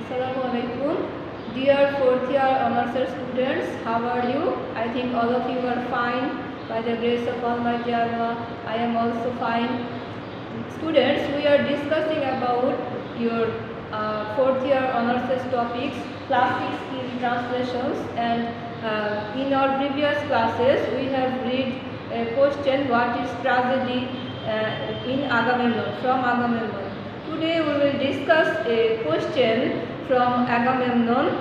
Assalamualaikum. Dear fourth year honors students, how are you? I think all of you are fine. By the grace of Almighty Allah, I am also fine. Students, we are discussing about your fourth year honors topics, classics in translations, and in our previous classes we have read a question, what is tragedy in Agamemnon, from Agamemnon. Today we will discuss a question from Agamemnon,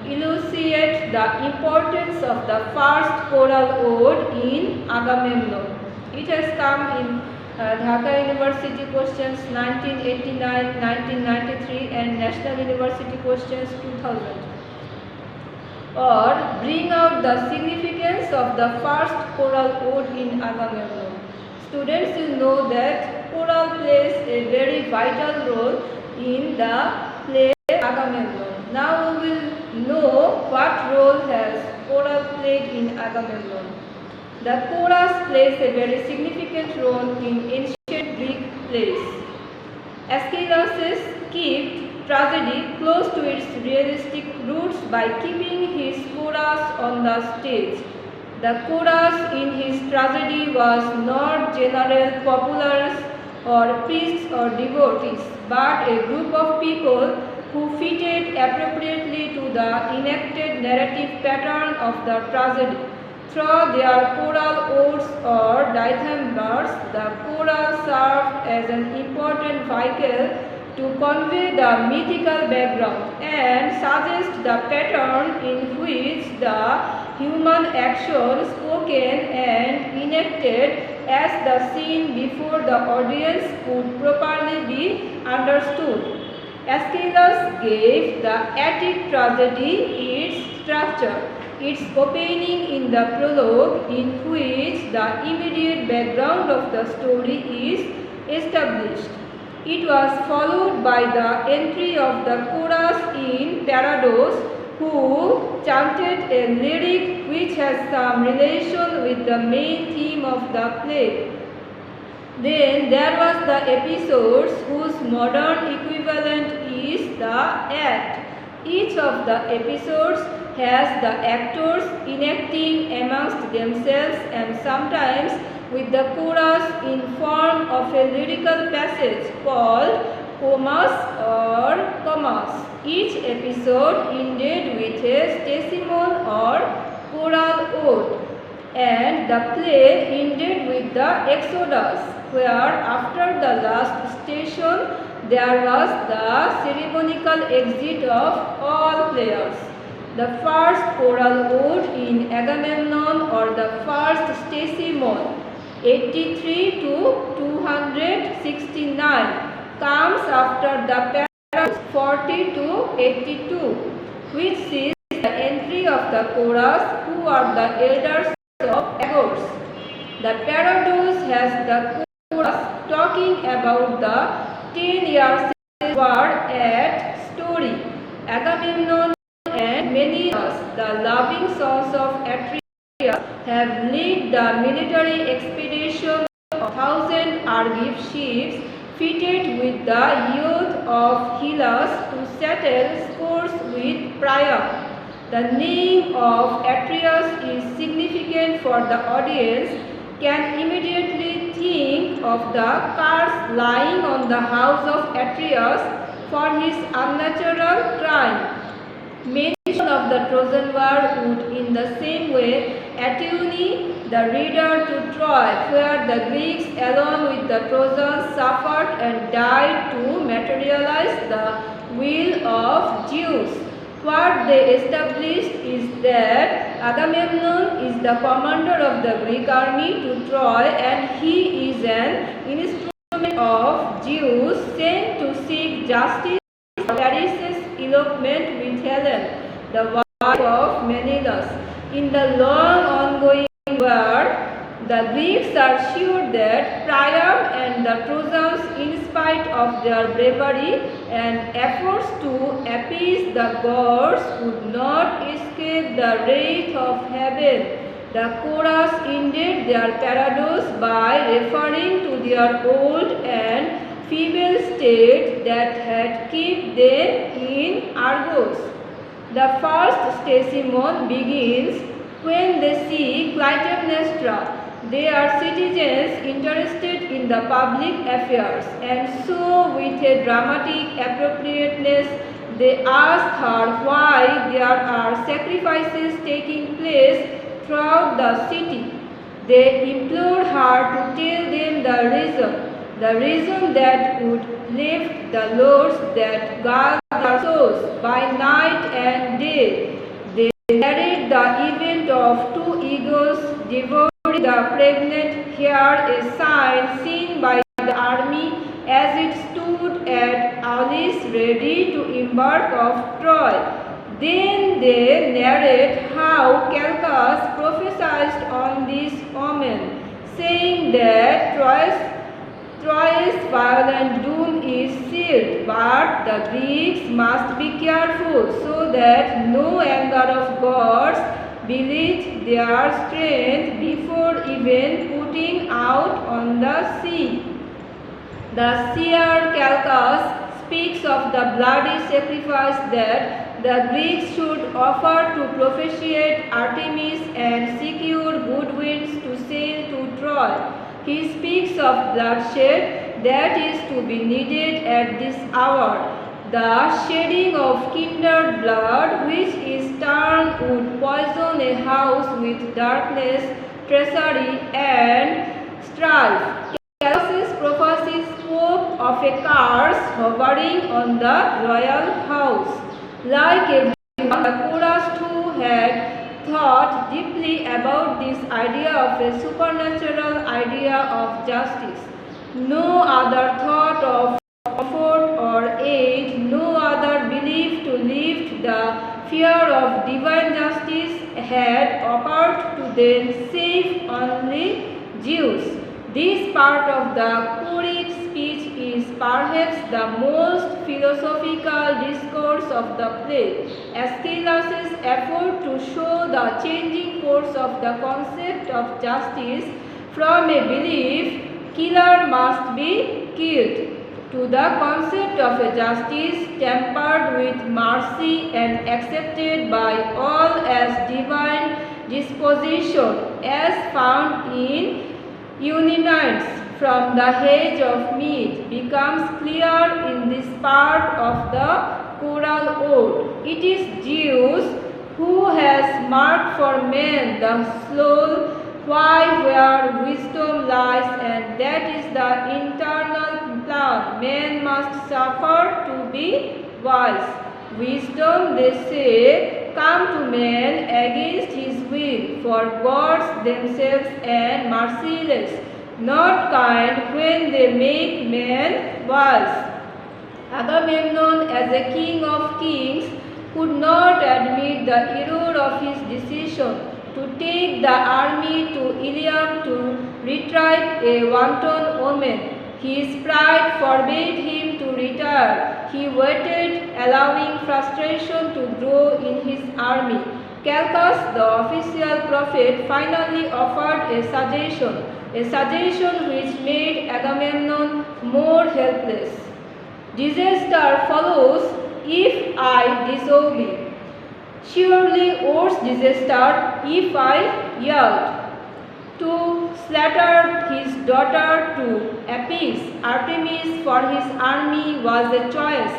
elucidate the importance of the first choral ode in Agamemnon. It has come in Dhaka University questions 1989, 1993 and National University questions 2000. Or bring out the significance of the first choral ode in Agamemnon. Students, you know that choral plays a very vital role in the play Agamemnon. Now we will know what role has choral played in Agamemnon. The chorus plays a very significant role in ancient Greek plays. Aeschylus kept tragedy close to its realistic roots by keeping his chorus on the stage. The chorus in his tragedy was not general populace or priests or devotees, but a group of people who fitted appropriately to the enacted narrative pattern of the tragedy. Through their choral odes or dithambers, the choral served as an important vehicle to convey the mythical background and suggest the pattern in which the human action spoken and enacted as the scene before the audience could properly be understood. Aeschylus gave the Attic tragedy its structure, its opening in the prologue, in which the immediate background of the story is established. It was followed by the entry of the chorus in Parados, who chanted a lyric which has some relation with the main theme of the play. Then there was the episodes whose modern equivalent is the act. Each of the episodes has the actors enacting amongst themselves and sometimes with the chorus in form of a lyrical passage called poemas or commas. Each episode ended with a stasimon or choral ode, and the play ended with the exodus, where after the last station there was the ceremonial exit of all players. The first choral ode in Agamemnon, or the first stasimon, 83 to 269, comes after the paragraphs 40 to 82, which sees the entry of the chorus, who are the elders of Argos. The Parados has the chorus talking about the 10 years war at Story. Agamemnon and Menelaus, the loving sons of Atreus, have led the military expedition of 1,000 Argive ships fitted with the youth of Hellas to settle scores with Priam. The name of Atreus is significant for the audience can immediately think of the curse lying on the house of Atreus for his unnatural crime. Mention of the Trojan War would in the same way attune the reader to Troy, where the Greeks along with the Trojans suffered and died to materialize the will of Zeus. What they established is that Agamemnon is the commander of the Greek army to Troy, and he is an instrument of Zeus sent to seek justice for Paris' elopement with Helen, the wife of Menelaus. In the long ongoing war, the Greeks are sure that Priam and the Trojans, in spite of their bravery and efforts to appease the gods, would not escape the wrath of heaven. The chorus ended their parados by referring to their old and feeble state that had kept them in Argos. The first Stacymon begins when they see Clytemnestra. They are citizens interested in the public affairs, and so with a dramatic appropriateness they ask her why there are sacrifices taking place throughout the city. They implore her to tell them the reason that would lift the lords that guard their souls by night and day. They narrate the event of two eagles devouring the pregnant hare, a sign seen by the army as it stood at Aulis ready to embark of Troy. Then they narrate how Calchas prophesied on this omen, saying that Troy's violent doom is sealed, but the Greeks must be careful so that no anger of gods belied their strength before even putting out on the sea. The seer Calchas speaks of the bloody sacrifice that the Greeks should offer to propitiate Artemis and secure good winds to sail to Troy. He speaks of bloodshed that is to be needed at this hour. The shedding of kindred blood, which is turned, would poison a house with darkness, treachery, and strife. Calchas' prophecy spoke of a curse hovering on the royal house. Like everyone, the chorus too had thought deeply about this idea of a supernatural idea of justice. No other thought of comfort or aid, no other belief to lift the fear of divine justice had occurred to them save only Zeus. This part of the Choric speech is perhaps the most philosophical discourse of the play. Aeschylus' effort to show the changing course of the concept of justice from a belief killer must be killed to the concept of a justice tempered with mercy and accepted by all as divine disposition as found in Eunomyids from the hedge of meat becomes clear in this part of the choral ode. It is Zeus who has marked for man the soul where wisdom lies, and that is the internal plan. Man must suffer to be wise. Wisdom, they say, come to man against his will, for gods themselves and merciless, not kind when they make man wise. Agamemnon, as a king of kings, could not admit the error of his decision to take the army to Ilium to retrieve a wanton omen. His pride forbade him to retire. He waited, allowing frustration to grow in his army. Calchas, the official prophet, finally offered a suggestion which made Agamemnon more helpless. Disaster follows if I disobey. Surely worse disaster if I yield. To slaughter his daughter to appease Artemis for his army was a choice,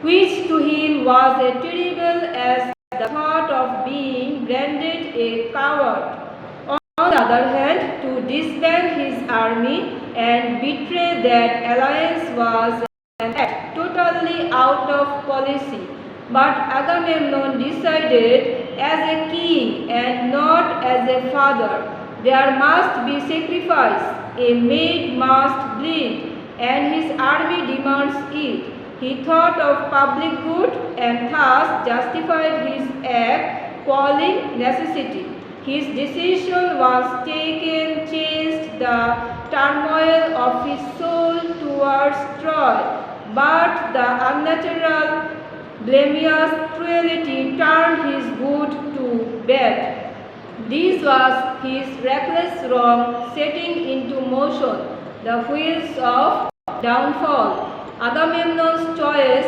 which to him was as terrible as the thought of being branded a coward. On the other hand, to disband his army and betray that alliance was an act totally out of policy. But Agamemnon decided as a king and not as a father. There must be sacrifice, a maid must bleed, and his army demands it. He thought of public good and thus justified his act, calling necessity. His decision was taken, changed the turmoil of his soul towards Troy, but the unnatural, blameless cruelty turned his good to bad. This was his reckless wrong setting into motion the wheels of downfall. Agamemnon's choice,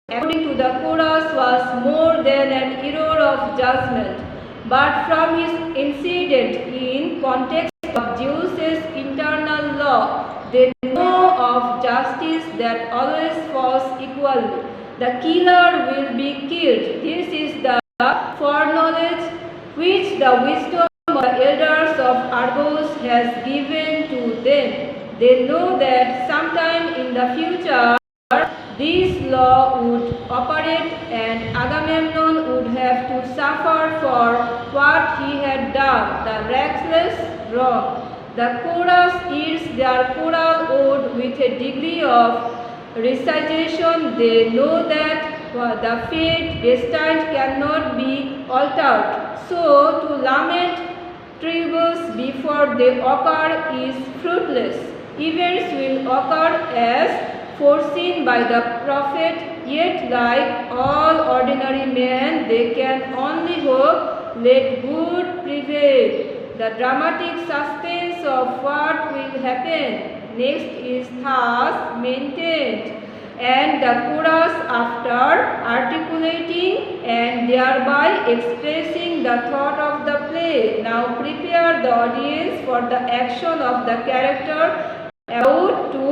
according to the chorus, was more than an error of judgment, but from his incident in context of Zeus's internal law, they know of justice that always falls equally. The killer will be killed. This is the foreknowledge which the wisdom of the elders of Argos has given to them. They know that sometime in the future this law would operate and Agamemnon would have to suffer for what he had done, the reckless wrong. The chorus ends their choral ode with a degree of recitation. They know that the fate destined cannot be altered. So to lament tribbles before they occur is fruitless. Events will occur as foreseen by the prophet, yet like all ordinary men, they can only hope, let good prevail. The dramatic suspense of what will happen next is thus maintained, and the chorus, after articulating and thereby expressing the thought of the play, now prepare the audience for the action of the character about to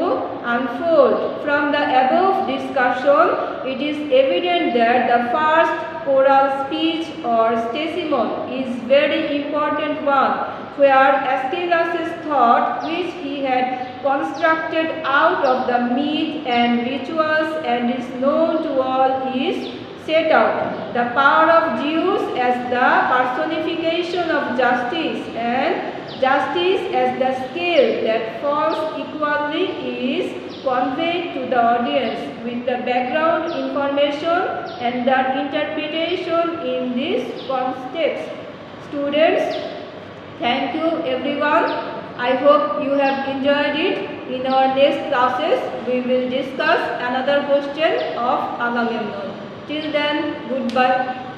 unfold. From the above discussion, it is evident that the first choral speech or stasimon is very important one, where Aeschylus' thought, which he had constructed out of the myth and rituals and is known to all, is set out. The power of Zeus as the personification of justice and justice as the scale that falls equally is conveyed to the audience with the background information and the interpretation in this context. Students, thank you everyone. I hope you have enjoyed it. In our next classes, we will discuss another question of Agamemnon. Till then, goodbye.